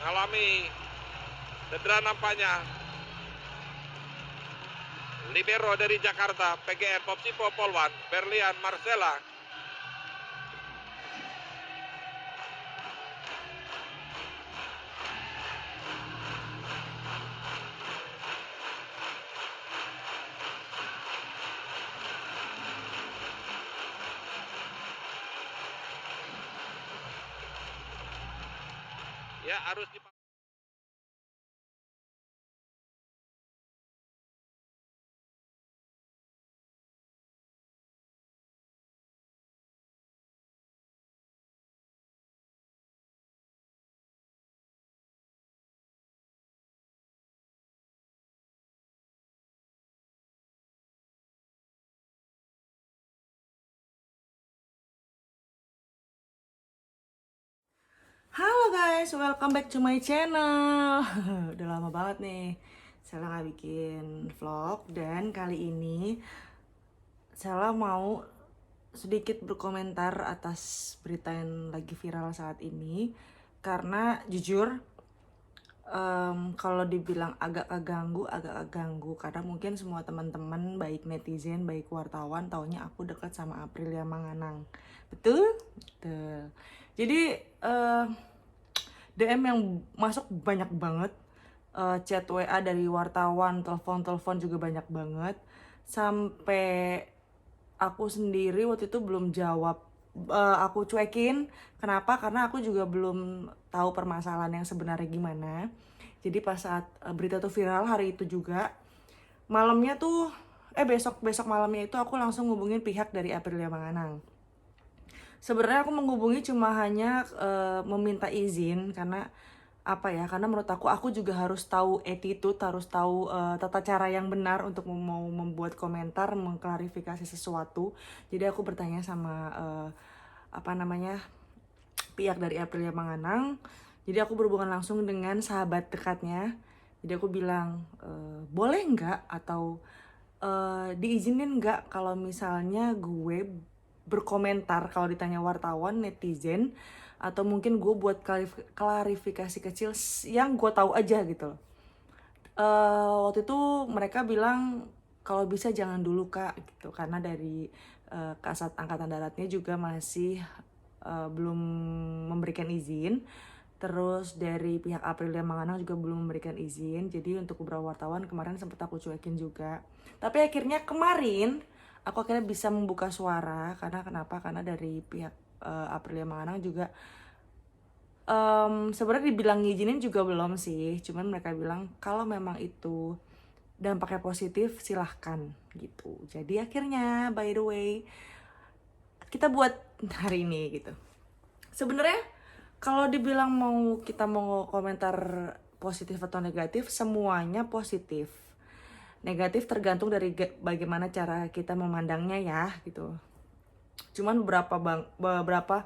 mengalami cedera nampaknya. Libero dari Jakarta, PGM Popsipo Polwan, Berlian Marcella. Ya, harus Halo guys, welcome back to my channel. Udah lama banget nih Sela nggak bikin vlog. Dan kali ini Sela mau sedikit berkomentar atas berita yang lagi viral saat ini. Karena jujur kalau dibilang agak keganggu karena mungkin semua teman-teman baik netizen baik wartawan taunya aku dekat sama Aprilia Manganang. Betul? Betul. Jadi DM yang masuk banyak banget, chat WA dari wartawan, telepon juga banyak banget, sampai aku sendiri waktu itu belum jawab. Aku cuekin. Kenapa? Karena aku juga belum tahu permasalahan yang sebenarnya gimana. Jadi pas saat berita tuh viral hari itu juga malamnya tuh besok malamnya itu aku langsung ngubungin pihak dari Aprilia Manganang. Sebenarnya aku menghubungi cuma hanya meminta izin karena apa ya? Karena menurut aku juga harus tahu attitude, harus tahu tata cara yang benar untuk mau membuat komentar, mengklarifikasi sesuatu. Jadi aku bertanya sama apa namanya? Pihak dari Aprilia Manganang. Jadi aku berhubungan langsung dengan sahabat dekatnya. Jadi aku bilang, boleh nggak atau diizinin nggak kalau misalnya gue berkomentar kalau ditanya wartawan, netizen, atau mungkin gue buat klarifikasi kecil yang gue tahu aja gitu loh. Waktu itu mereka bilang kalau bisa jangan dulu kak gitu karena dari Kasat Angkatan Daratnya juga masih belum memberikan izin. Terus dari pihak Aprilia Manganang juga belum memberikan izin. Jadi untuk beberapa wartawan kemarin sempat aku cuekin juga. Tapi akhirnya kemarin aku akhirnya bisa membuka suara karena kenapa? Karena dari pihak Aprilia Manganang juga sebenarnya dibilang ngizinin juga belum sih. Cuman mereka bilang kalau memang itu dampaknya positif silahkan gitu. Jadi akhirnya by the way kita buat hari ini gitu. Sebenarnya kalau dibilang kita mau komentar positif atau negatif, semuanya positif. Negatif tergantung dari bagaimana cara kita memandangnya ya gitu. Cuman beberapa nggak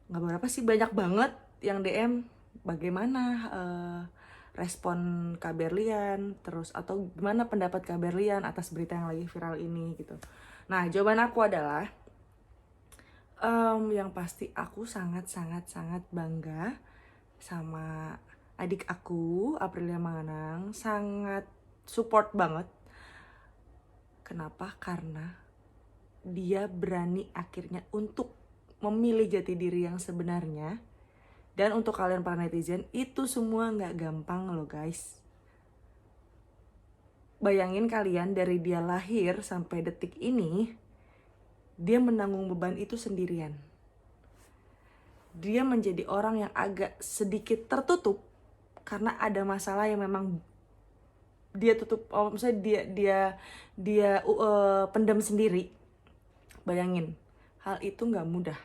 beberapa sih, banyak banget yang DM bagaimana respon Kak Berlian, terus atau gimana pendapat Kak Berlian atas berita yang lagi viral ini gitu. Nah jawaban aku adalah yang pasti aku sangat bangga sama adik aku Aprilia Manganang, sangat support banget. Kenapa? Karena dia berani akhirnya untuk memilih jati diri yang sebenarnya. Dan untuk kalian para netizen, itu semua nggak gampang loh guys. Bayangin kalian dari dia lahir sampai detik ini, dia menanggung beban itu sendirian. Dia menjadi orang yang agak sedikit tertutup karena ada masalah yang memang dia tutup, maksudnya dia pendam sendiri. Bayangin, hal itu nggak mudah.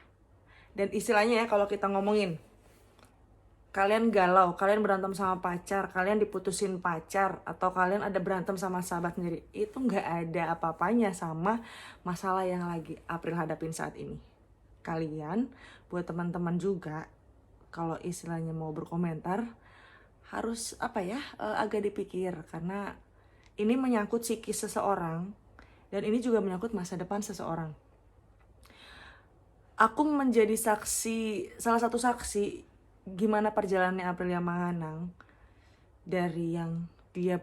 Dan istilahnya ya kalau kita ngomongin, kalian galau, kalian berantem sama pacar, kalian diputusin pacar, atau kalian ada berantem sama sahabat sendiri, itu nggak ada apa-apanya sama masalah yang lagi April hadapin saat ini. Kalian, buat teman-teman juga, kalau istilahnya mau berkomentar, harus apa ya, agak dipikir, karena ini menyangkut psikis seseorang, dan ini juga menyangkut masa depan seseorang. Aku menjadi salah satu saksi gimana perjalanannya Aprilia Manganang dari yang dia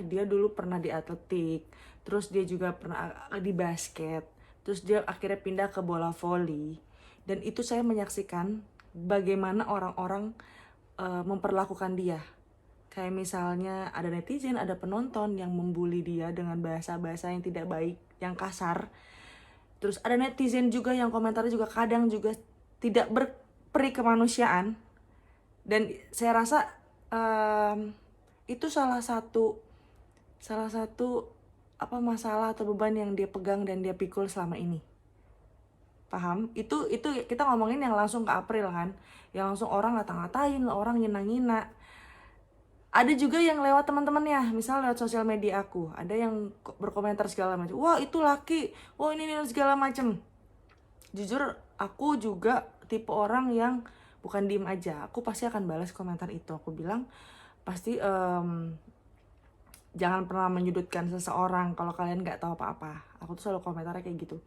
dia dulu pernah di atletik, terus dia juga pernah di basket, terus dia akhirnya pindah ke bola voli. Dan itu saya menyaksikan bagaimana orang-orang memperlakukan dia. Kayak misalnya ada netizen, ada penonton yang membuli dia dengan bahasa-bahasa yang tidak baik, yang kasar. Terus ada netizen juga yang komentarnya juga kadang juga tidak berperi kemanusiaan. Dan saya rasa itu salah satu masalah atau beban yang dia pegang dan dia pikul selama ini. Paham? Itu kita ngomongin yang langsung ke April kan, yang langsung orang ngata-ngatain, orang ngina-ngina. Ada juga yang lewat teman-temannya, misal lewat sosial media aku, ada yang berkomentar segala macam, wah itu laki, wah ini segala macam. Jujur aku juga tipe orang yang bukan diem aja, aku pasti akan balas komentar itu. Aku bilang pasti jangan pernah menyudutkan seseorang kalau kalian nggak tahu apa-apa. Aku tuh selalu komentarnya kayak gitu.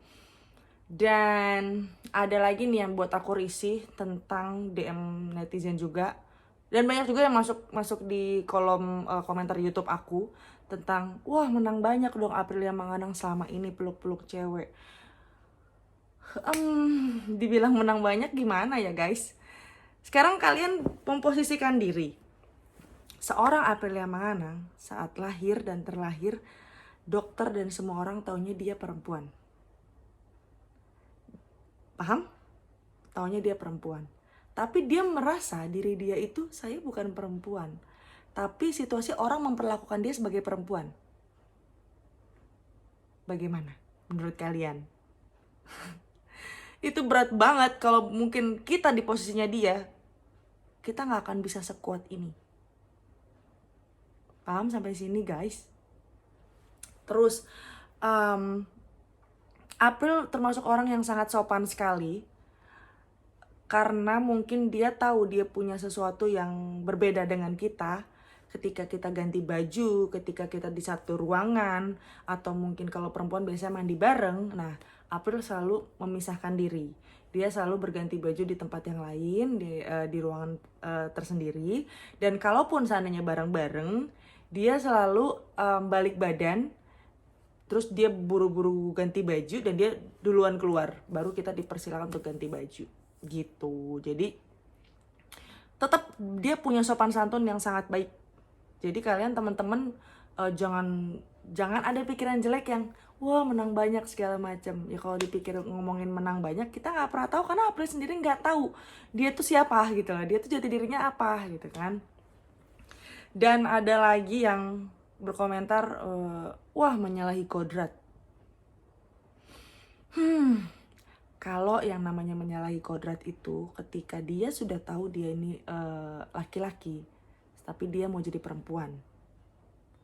Dan ada lagi nih yang buat aku risih tentang DM netizen juga. Dan banyak juga yang masuk di kolom komentar YouTube aku tentang, wah menang banyak dong Aprilia Manganang selama ini peluk-peluk cewek. Dibilang menang banyak gimana ya guys? Sekarang kalian memposisikan diri. Seorang Aprilia Manganang saat lahir dan terlahir, dokter dan semua orang taunya dia perempuan. Paham? Taunya dia perempuan. Tapi dia merasa diri dia itu, saya bukan perempuan. Tapi situasi orang memperlakukan dia sebagai perempuan. Bagaimana menurut kalian? Itu berat banget. Kalau mungkin kita di posisinya dia, kita gak akan bisa sekuat ini. Paham sampai sini guys? Terus April termasuk orang yang sangat sopan sekali, karena mungkin dia tahu dia punya sesuatu yang berbeda dengan kita. Ketika kita ganti baju, ketika kita di satu ruangan, atau mungkin kalau perempuan biasanya mandi bareng, nah April selalu memisahkan diri. Dia selalu berganti baju di tempat yang lain, di ruangan tersendiri. Dan kalaupun seandainya bareng-bareng, dia selalu balik badan, terus dia buru-buru ganti baju dan dia duluan keluar, baru kita dipersilakan untuk ganti baju gitu. Jadi tetap dia punya sopan santun yang sangat baik. Jadi kalian teman-teman jangan ada pikiran jelek yang wah menang banyak segala macam. Ya kalau dipikir ngomongin menang banyak, kita nggak pernah tahu karena April sendiri nggak tahu dia tuh siapa gitu lah, dia tuh jati dirinya apa gitu kan. Dan ada lagi yang berkomentar wah menyalahi kodrat. Kalau yang namanya menyalahi kodrat itu ketika dia sudah tahu dia ini laki-laki, tapi dia mau jadi perempuan.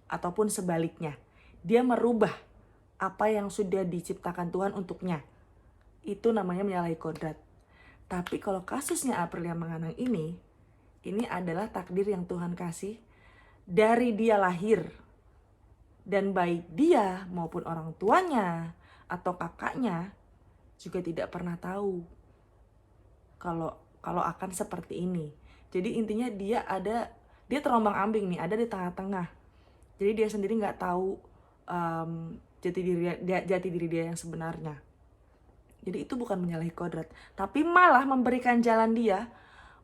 Ataupun sebaliknya, dia merubah apa yang sudah diciptakan Tuhan untuknya. Itu namanya menyalahi kodrat. Tapi kalau kasusnya Aprilia Manganang ini adalah takdir yang Tuhan kasih dari dia lahir. Dan baik dia maupun orang tuanya atau kakaknya juga tidak pernah tahu kalau akan seperti ini. Jadi intinya dia terombang-ambing nih, ada di tengah-tengah. Jadi dia sendiri nggak tahu jati diri dia yang sebenarnya. Jadi itu bukan menyalahi kodrat, tapi malah memberikan jalan dia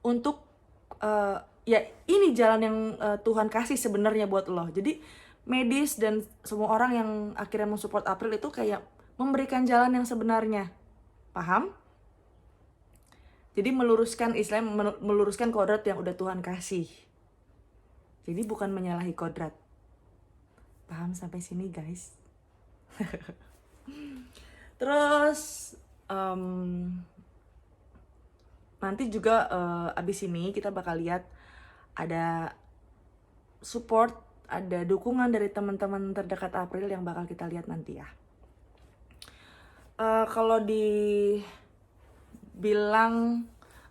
untuk ya ini jalan yang Tuhan kasih sebenarnya buat lo. Jadi medis dan semua orang yang akhirnya mensupport April itu kayak memberikan jalan yang sebenarnya. Paham? Jadi meluruskan Islam, meluruskan kodrat yang udah Tuhan kasih. Jadi bukan menyalahi kodrat. Paham sampai sini guys? Terus nanti juga abis ini kita bakal lihat ada support, ada dukungan dari teman-teman terdekat April yang bakal kita lihat nanti ya. Kalau dibilang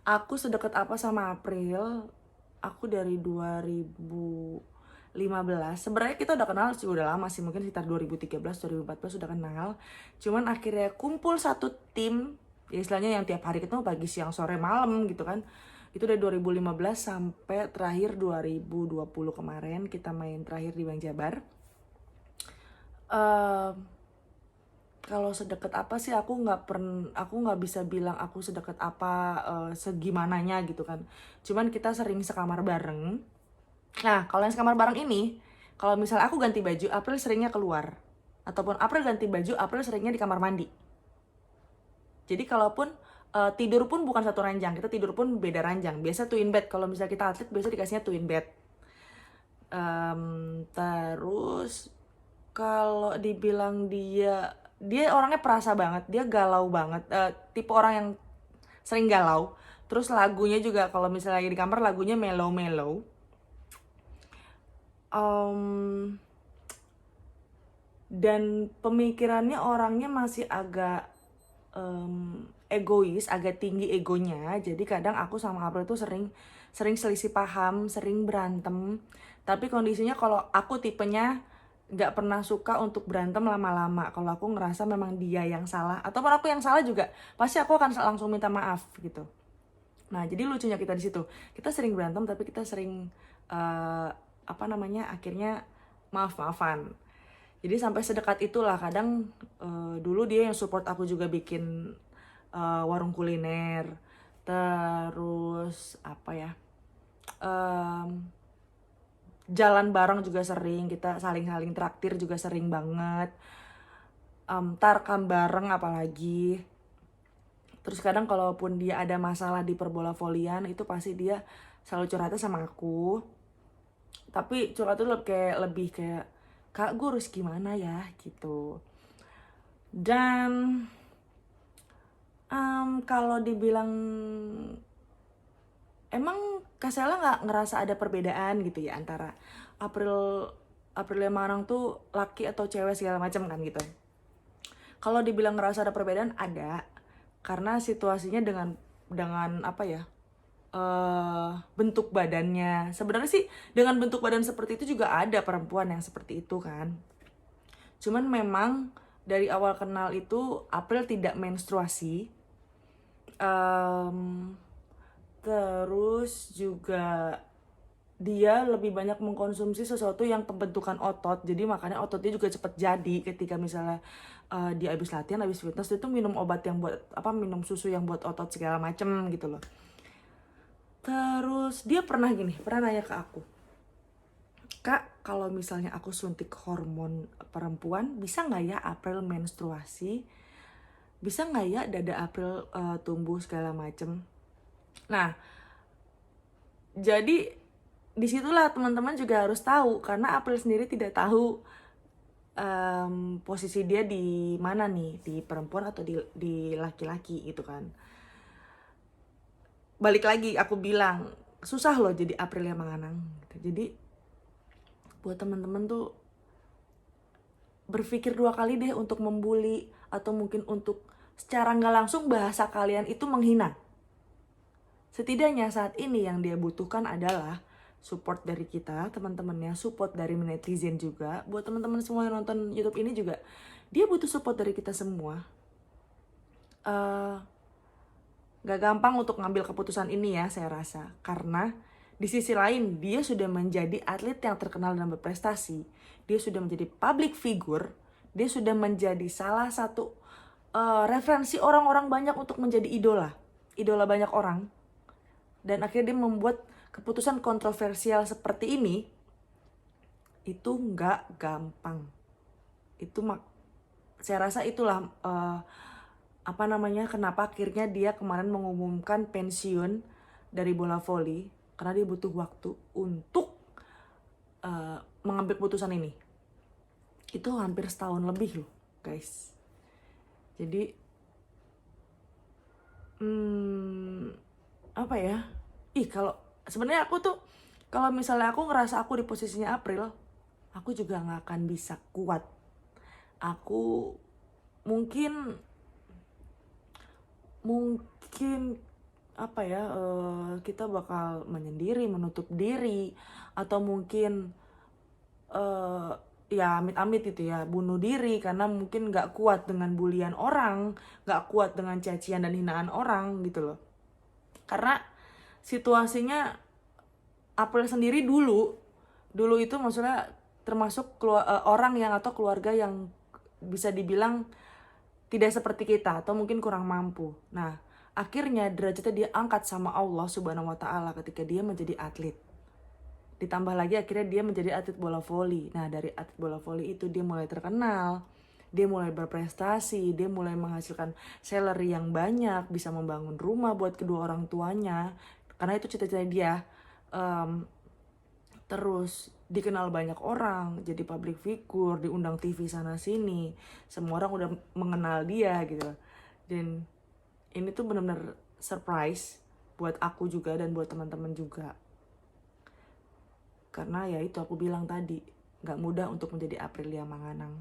aku sedekat apa sama April, aku dari 2015. Sebenarnya kita udah kenal udah lama sih, mungkin sekitar 2013-2014 sudah kenal. Cuman akhirnya kumpul satu tim, ya istilahnya yang tiap hari ketemu pagi, siang, sore, malam gitu kan. Itu dari 2015 sampai terakhir 2020 kemarin kita main terakhir di Bang Jabar. Kalau sedekat apa sih aku nggak bisa bilang aku sedekat apa, segimananya gitu kan. Cuman kita sering sekamar bareng. Nah, kalau yang sekamar bareng ini, kalau misalnya aku ganti baju, April seringnya keluar. Ataupun April ganti baju, April seringnya di kamar mandi. Jadi kalaupun tidur pun bukan satu ranjang, kita tidur pun beda ranjang. Biasa twin bed, kalau misalnya kita atlet biasa dikasihnya twin bed. Terus kalau dibilang dia orangnya perasa banget, dia galau banget, tipe orang yang sering galau. Terus lagunya juga kalau misalnya lagi di kamar lagunya mellow. Dan pemikirannya orangnya masih agak egois, agak tinggi egonya. Jadi kadang aku sama April tuh sering selisih paham, sering berantem. Tapi kondisinya kalau aku tipenya nggak pernah suka untuk berantem lama-lama. Kalau aku ngerasa memang dia yang salah, ataupun aku yang salah juga, pasti aku akan langsung minta maaf gitu. Nah, jadi lucunya kita di situ. Kita sering berantem, tapi kita sering akhirnya maaf-maafan. Jadi sampai sedekat itulah. Kadang dulu dia yang support aku juga bikin warung kuliner. Terus jalan bareng juga sering, kita saling traktir juga sering banget. Tarkam bareng apalagi. Terus kadang kalaupun dia ada masalah di perbola volian, itu pasti dia selalu curhatnya sama aku. Tapi curhatnya lebih kayak, Kak, gue harus gimana ya gitu. Dan kalau dibilang emang Kak Sela nggak ngerasa ada perbedaan gitu ya antara April Lemarang tuh laki atau cewek segala macam kan gitu. Kalau dibilang ngerasa ada perbedaan, ada, karena situasinya dengan bentuk badannya. Sebenarnya sih dengan bentuk badan seperti itu juga ada perempuan yang seperti itu kan. Cuman memang dari awal kenal itu April tidak menstruasi. Terus juga dia lebih banyak mengkonsumsi sesuatu yang pembentukan otot, jadi makanya ototnya juga cepet jadi ketika misalnya dia habis latihan, habis fitness, dia tuh minum obat yang buat minum susu yang buat otot segala macem gitu loh. Terus dia pernah nanya ke aku, Kak, kalau misalnya aku suntik hormon perempuan, bisa nggak ya April menstruasi? Bisa nggak ya dada April tumbuh segala macem? Nah, jadi disitulah teman-teman juga harus tahu, karena April sendiri tidak tahu posisi dia di mana nih, di perempuan atau di laki-laki gitu kan. Balik lagi aku bilang, susah loh jadi April yang menganang gitu. Jadi buat teman-teman tuh berpikir 2 kali deh untuk membuli, atau mungkin untuk secara nggak langsung bahasa kalian itu menghina. Setidaknya saat ini yang dia butuhkan adalah support dari kita, teman-temannya, support dari netizen juga. Buat teman-teman semua yang nonton YouTube ini juga, dia butuh support dari kita semua. Gak gampang untuk ngambil keputusan ini ya, saya rasa. Karena di sisi lain, dia sudah menjadi atlet yang terkenal dan berprestasi. Dia sudah menjadi public figure. Dia sudah menjadi salah satu referensi orang-orang banyak untuk menjadi idola. Idola banyak orang. Dan akhirnya dia membuat keputusan kontroversial seperti ini. Itu gak gampang. Itu saya rasa itulah kenapa akhirnya dia kemarin mengumumkan pensiun dari bola voli, karena dia butuh waktu untuk mengambil keputusan ini. Itu hampir setahun lebih loh guys. Jadi kalau sebenarnya aku tuh, kalau misalnya aku ngerasa aku di posisinya April, aku juga nggak akan bisa kuat. Aku mungkin kita bakal menyendiri, menutup diri, atau mungkin amit-amit itu ya, bunuh diri, karena mungkin nggak kuat dengan bulian orang, nggak kuat dengan cacian dan hinaan orang gitu loh. Karena situasinya April sendiri dulu itu maksudnya termasuk orang yang atau keluarga yang bisa dibilang tidak seperti kita atau mungkin kurang mampu. Nah, akhirnya derajatnya dia angkat sama Allah Subhanahu wa taala ketika dia menjadi atlet. Ditambah lagi akhirnya dia menjadi atlet bola voli. Nah, dari atlet bola voli itu dia mulai terkenal, dia mulai berprestasi, dia mulai menghasilkan salary yang banyak, bisa membangun rumah buat kedua orang tuanya. Karena itu cita-cita dia. Terus dikenal banyak orang, jadi public figure, diundang TV sana sini, semua orang udah mengenal dia gitu. Dan ini tuh benar-benar surprise buat aku juga dan buat teman-teman juga. Karena ya itu aku bilang tadi, nggak mudah untuk menjadi Aprilia Manganang.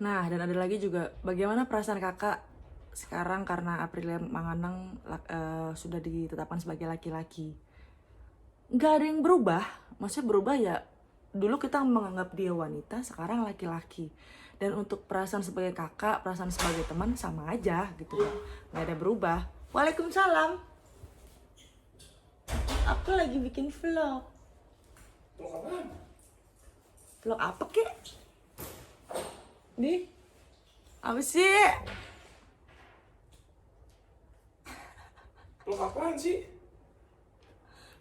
Nah, dan ada lagi juga, bagaimana perasaan kakak sekarang karena Aprilia Manganang sudah ditetapkan sebagai laki-laki? Nggak ada yang berubah, maksudnya berubah ya, dulu kita menganggap dia wanita, sekarang laki-laki. Dan untuk perasaan sebagai kakak, perasaan sebagai teman sama aja gitu, nggak ada berubah. Waalaikumsalam. Aku lagi bikin vlog. Vlog apaan? Vlog apa kek? Nih, apa sih? Vlog apaan sih?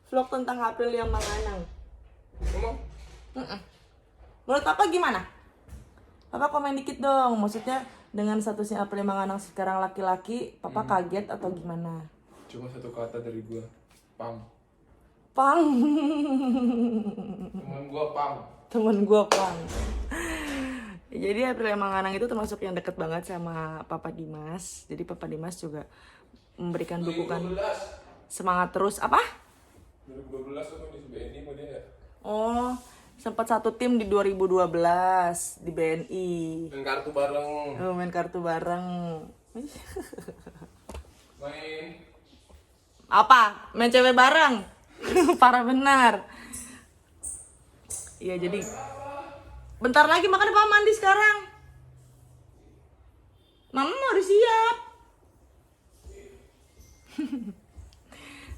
Vlog tentang Aprilia Manganang. Emang? Menurut Papa gimana? Papa komen dikit dong, maksudnya dengan statusnya Aprilia Manganang sekarang laki-laki, Papa kaget atau gimana? Cuma satu kata dari gua, Pang. Pang. Temen gua Pang. Temen gue Pang. Jadi Aprilia Manganang itu termasuk yang deket banget sama Papa Dimas. Jadi Papa Dimas juga memberikan dukungan 2012. semangat terus. Apa? 2012 tuh di BNI mau dia. Oh, sempat satu tim di 2012 di BNI. Main kartu bareng. Oh, main kartu bareng. Main. Apa? Main cewek bareng. Parah benar. Iya, jadi bentar lagi makanya Papa mandi sekarang. Mama mau udah siap.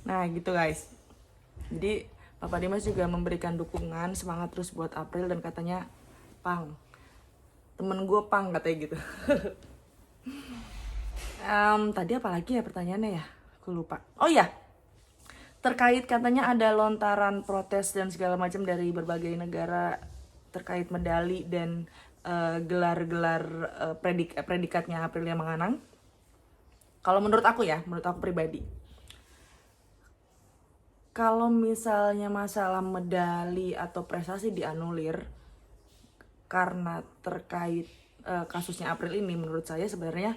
Nah, gitu guys. Jadi Papa Dimas juga memberikan dukungan, semangat terus buat April dan katanya, Pang, temen gue Pang katanya gitu. Tadi apa lagi ya pertanyaannya ya? Aku lupa. Oh iya, terkait katanya ada lontaran protes dan segala macam dari berbagai negara terkait medali dan gelar-gelar predikatnya Aprilia Manganang. Kalau menurut aku ya, menurut aku pribadi, kalau misalnya masalah medali atau prestasi dianulir karena terkait kasusnya April ini, menurut saya sebenarnya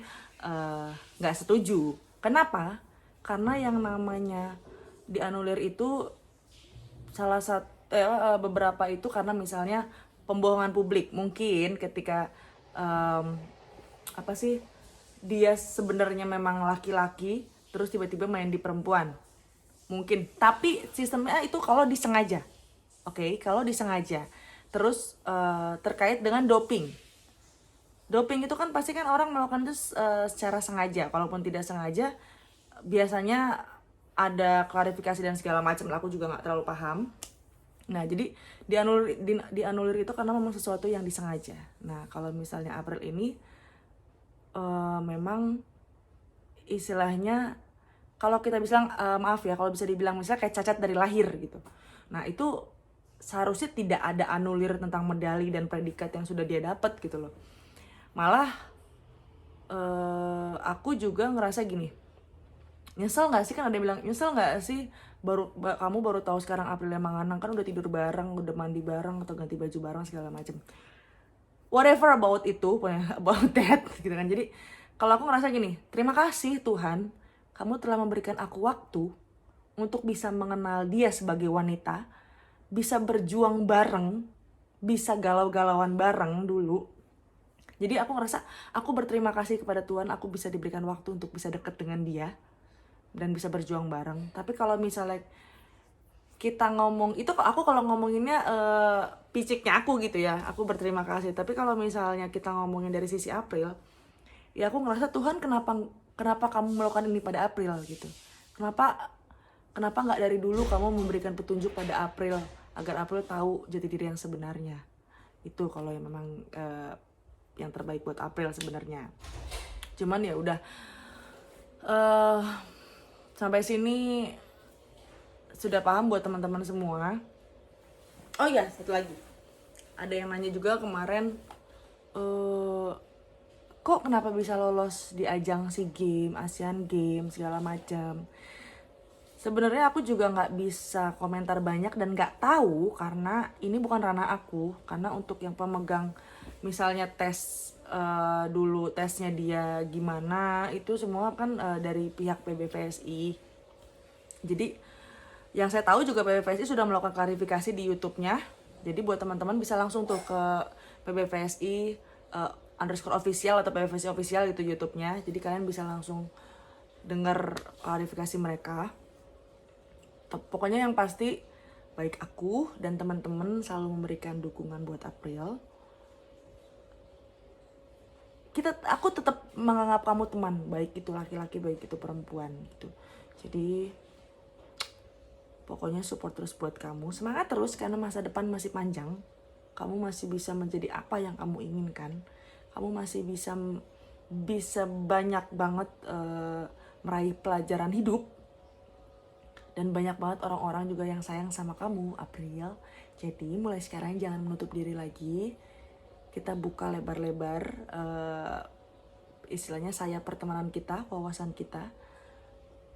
nggak setuju. Kenapa? Karena yang namanya dianulir itu salah satu beberapa itu karena misalnya pembohongan publik. Mungkin ketika dia sebenarnya memang laki-laki terus tiba-tiba main di perempuan. Mungkin, tapi sistemnya itu kalau disengaja. Oke, kalau disengaja. Terus terkait dengan doping. Doping itu kan pasti kan orang melakukan itu secara sengaja. Kalaupun tidak sengaja, biasanya ada klarifikasi dan segala macam. Aku juga nggak terlalu paham. Nah, jadi dianulir itu karena memang sesuatu yang disengaja. Nah, kalau misalnya April ini memang istilahnya, kalau kita bilang maaf ya, kalau bisa dibilang misalnya kayak cacat dari lahir gitu. Nah, itu seharusnya tidak ada anulir tentang medali dan predikat yang sudah dia dapat gitu loh. Malah aku juga ngerasa gini, nyesel nggak sih, kan ada yang bilang nyesel nggak sih kamu baru tahu sekarang Aprilia Manganang, kan udah tidur bareng, udah mandi bareng atau ganti baju bareng segala macam. Whatever about itu, about that gitu kan. Jadi kalau aku ngerasa gini, terima kasih Tuhan, kamu telah memberikan aku waktu untuk bisa mengenal dia sebagai wanita, bisa berjuang bareng, bisa galau-galauan bareng dulu. Jadi aku ngerasa aku berterima kasih kepada Tuhan, aku bisa diberikan waktu untuk bisa deket dengan dia dan bisa berjuang bareng. Tapi kalau misalnya kita ngomong itu, aku kalau ngomonginnya piciknya aku gitu ya, aku berterima kasih. Tapi kalau misalnya kita ngomongin dari sisi April, ya aku ngerasa Tuhan kenapa kenapa kamu melakukan ini pada April gitu. Kenapa nggak dari dulu kamu memberikan petunjuk pada April agar April tahu jati diri yang sebenarnya. Itu kalau yang memang yang terbaik buat April sebenarnya. Cuman ya udah, sampai sini sudah paham buat teman-teman semua. Oh ya, satu lagi. Ada yang nanya juga kemarin, kok kenapa bisa lolos di ajang SEA Games, Asian Games, segala macam. Sebenarnya aku juga nggak bisa komentar banyak dan nggak tahu karena ini bukan ranah aku. Karena untuk yang pemegang misalnya tes dulu tesnya dia gimana, itu semua kan dari pihak PBVSI. Jadi yang saya tahu juga PBVSI sudah melakukan klarifikasi di YouTube-nya. Jadi buat teman-teman bisa langsung tuh ke PBVSI underscore official atau PBVSI official gitu YouTube-nya. Jadi kalian bisa langsung dengar klarifikasi mereka. Pokoknya yang pasti baik aku dan teman-teman selalu memberikan dukungan buat April. Aku tetap menganggap kamu teman, baik itu laki-laki baik itu perempuan gitu. Jadi pokoknya support terus buat kamu, semangat terus karena masa depan masih panjang. Kamu masih bisa menjadi apa yang kamu inginkan. Kamu masih bisa banyak banget meraih pelajaran hidup. Dan banyak banget orang-orang juga yang sayang sama kamu, April. Jadi mulai sekarang jangan menutup diri lagi. Kita buka lebar-lebar istilahnya sayap pertemanan kita, wawasan kita.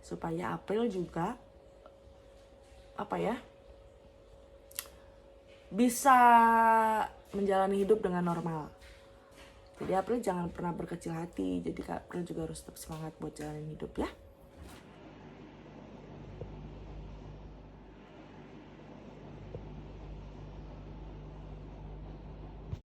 Supaya April juga bisa menjalani hidup dengan normal. Jadi April jangan pernah berkecil hati. Jadi April juga harus tetap semangat buat jalanin hidup ya.